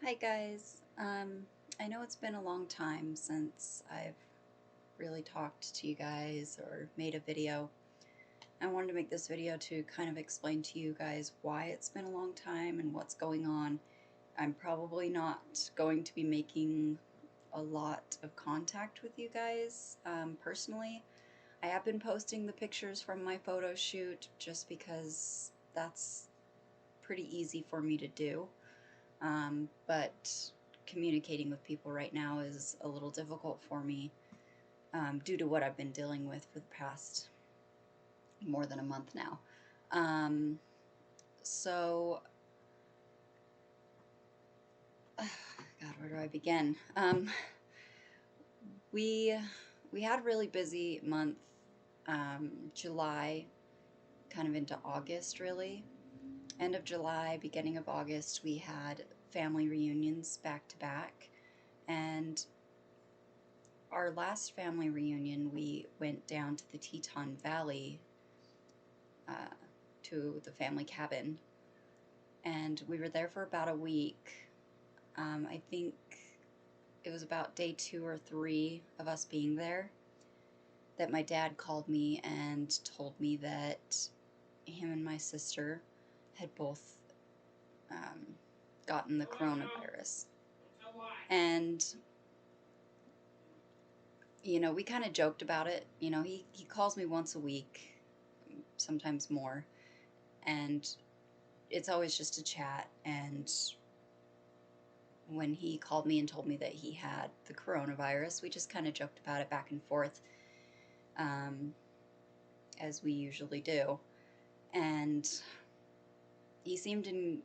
Hi guys. I know it's been a long time since I've really talked to you guys or made a video. I wanted to make this video to kind of explain to you guys why it's been a long time and what's going on. I'm probably not going to be making a lot of contact with you guys personally. I have been posting the pictures from my photo shoot just because that's pretty easy for me to do. But communicating with people right now is a little difficult for me due to what I've been dealing with for the past more than a month now. Um, so, God, where do I begin? We we had a really busy month, July, kind of into August, really. End of July, beginning of August, we had family reunions back to back, and our last family reunion, we went down to the Teton Valley uh, to the family cabin, and we were there for about a week. I think it was about day 2 or 3 of us being there that my dad called me and told me that him and my sister had both um, gotten the coronavirus. And we kind of joked about it. He calls me once a week, sometimes more, and it's always just a chat. And when he called me and told me that he had the coronavirus, we just kind of joked about it back and forth, um, as we usually do. And he seemed in,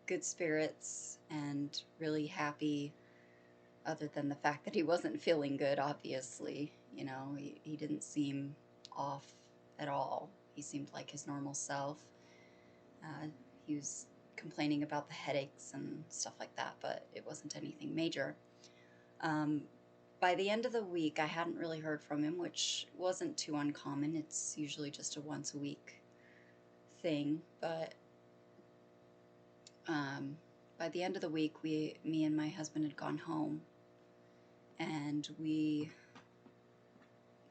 good spirits and really happy, other than the fact that he wasn't feeling good, obviously. He didn't seem off at all. He seemed like his normal self. Uh, he was complaining about the headaches and stuff like that, but it wasn't anything major. Um, by the end of the week, I hadn't really heard from him, which wasn't too uncommon. It's usually just a once a week thing. But by the end of the week, me and my husband had gone home, and we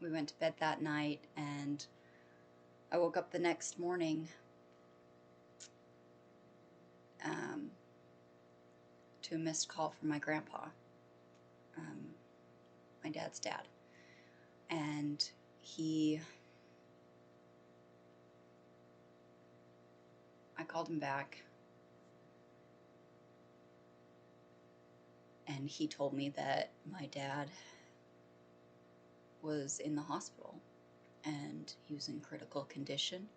went to bed that night, and I woke up the next morning um, to a missed call from my grandpa, um, my dad's dad. And I called him back, and he told me that my dad was in the hospital and he was in critical condition,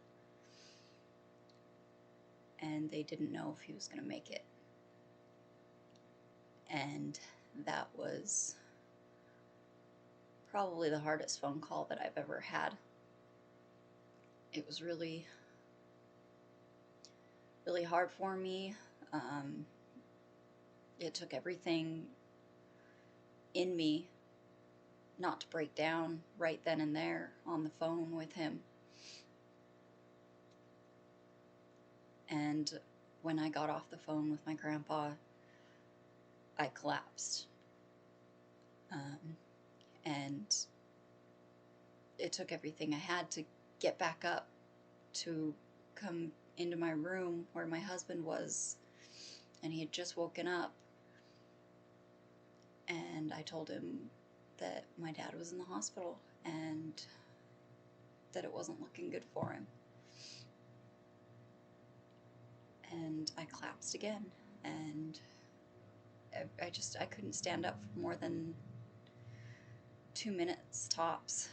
and they didn't know if he was going to make it. And that was probably the hardest phone call that I've ever had. It was really, really hard for me. It took everything in me not to break down right then and there on the phone with him. And when I got off the phone with my grandpa, I collapsed. And it took everything I had to get back up to come into my room where my husband was, and he had just woken up. And I told him that my dad was in the hospital and that it wasn't looking good for him. And I collapsed again, and I couldn't stand up for more than 2 minutes tops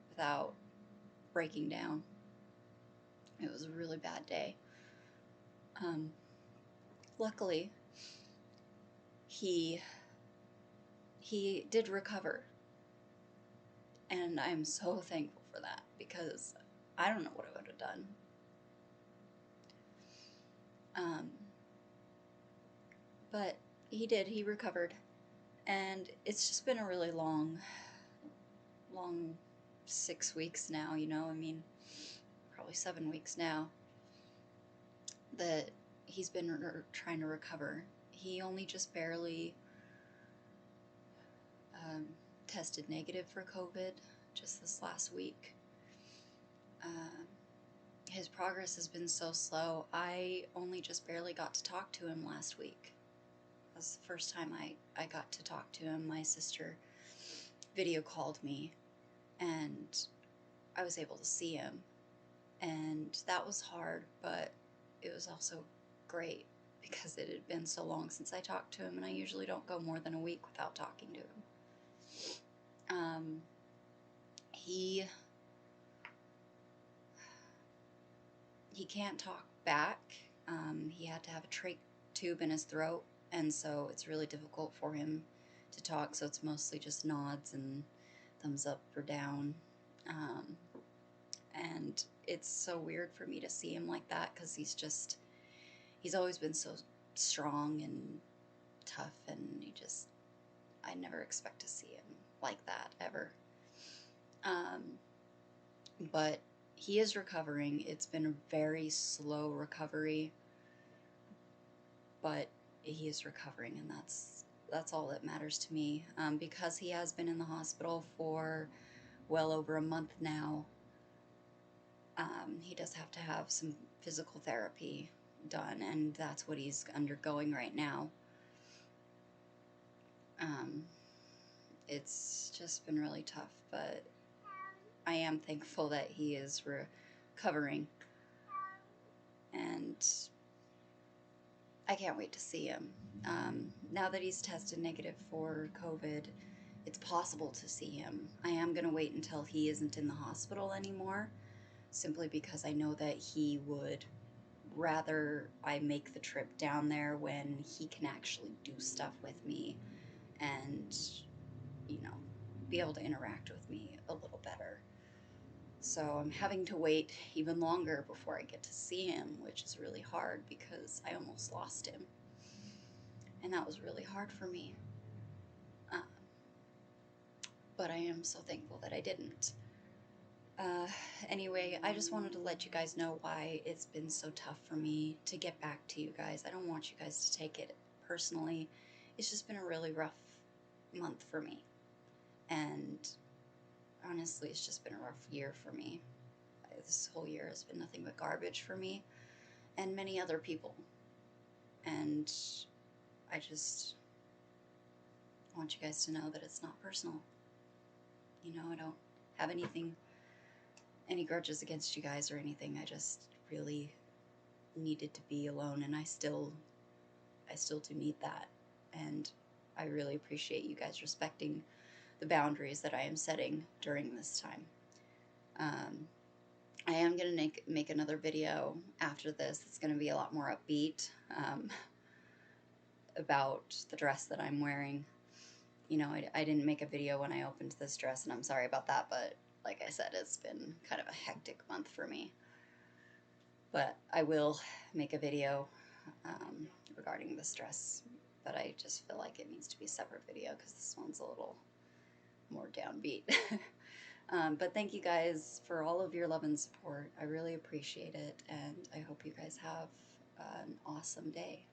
without breaking down. It was a really bad day. Luckily, he did recover, and I'm so thankful for that, because I don't know what I would have done. But he recovered, and it's just been a really long 6 weeks now, I mean, probably 7 weeks now that he's been trying to recover. he only just barely tested negative for COVID just this last week. His progress has been so slow. I only just barely got to talk to him last week. That was the first time I got to talk to him. My sister video called me, and I was able to see him. And that was hard, but it was also great because it had been so long since I talked to him, and I usually don't go more than a week without talking to him. He can't talk back. He had to have a trach tube in his throat, and so it's really difficult for him to talk, so it's mostly just nods and thumbs up or down. And it's so weird for me to see him like that because he's always been so strong and tough, and I never expect to see him like that ever. But he is recovering. It's been a very slow recovery, but he is recovering, and that's all that matters to me. Because he has been in the hospital for well over a month now, he does have to have some physical therapy done, and that's what he's undergoing right now. It's just been really tough, but I am thankful that he is recovering, and I can't wait to see him. Now that he's tested negative for COVID, it's possible to see him. I am going to wait until he isn't in the hospital anymore, simply because I know that he would rather I make the trip down there when he can actually do stuff with me and, be able to interact with me a little better. So I'm having to wait even longer before I get to see him, which is really hard because I almost lost him. And that was really hard for me. But I am so thankful that I didn't. Anyway, I just wanted to let you guys know why it's been so tough for me to get back to you guys. I don't want you guys to take it personally. It's just been a really rough month for me. And honestly, it's just been a rough year for me. This whole year has been nothing but garbage for me and many other people. And I just want you guys to know that it's not personal. I don't have any grudges against you guys or anything. I just really needed to be alone, and I still do need that. And I really appreciate you guys respecting the boundaries that I am setting during this time. I am going to make another video after this. It's going to be a lot more upbeat about the dress that I'm wearing. I didn't make a video when I opened this dress, and I'm sorry about that, but like I said, it's been kind of a hectic month for me. But I will make a video regarding this dress, but I just feel like it needs to be a separate video because this one's a little more downbeat. But thank you guys for all of your love and support. I really appreciate it, and I hope you guys have an awesome day.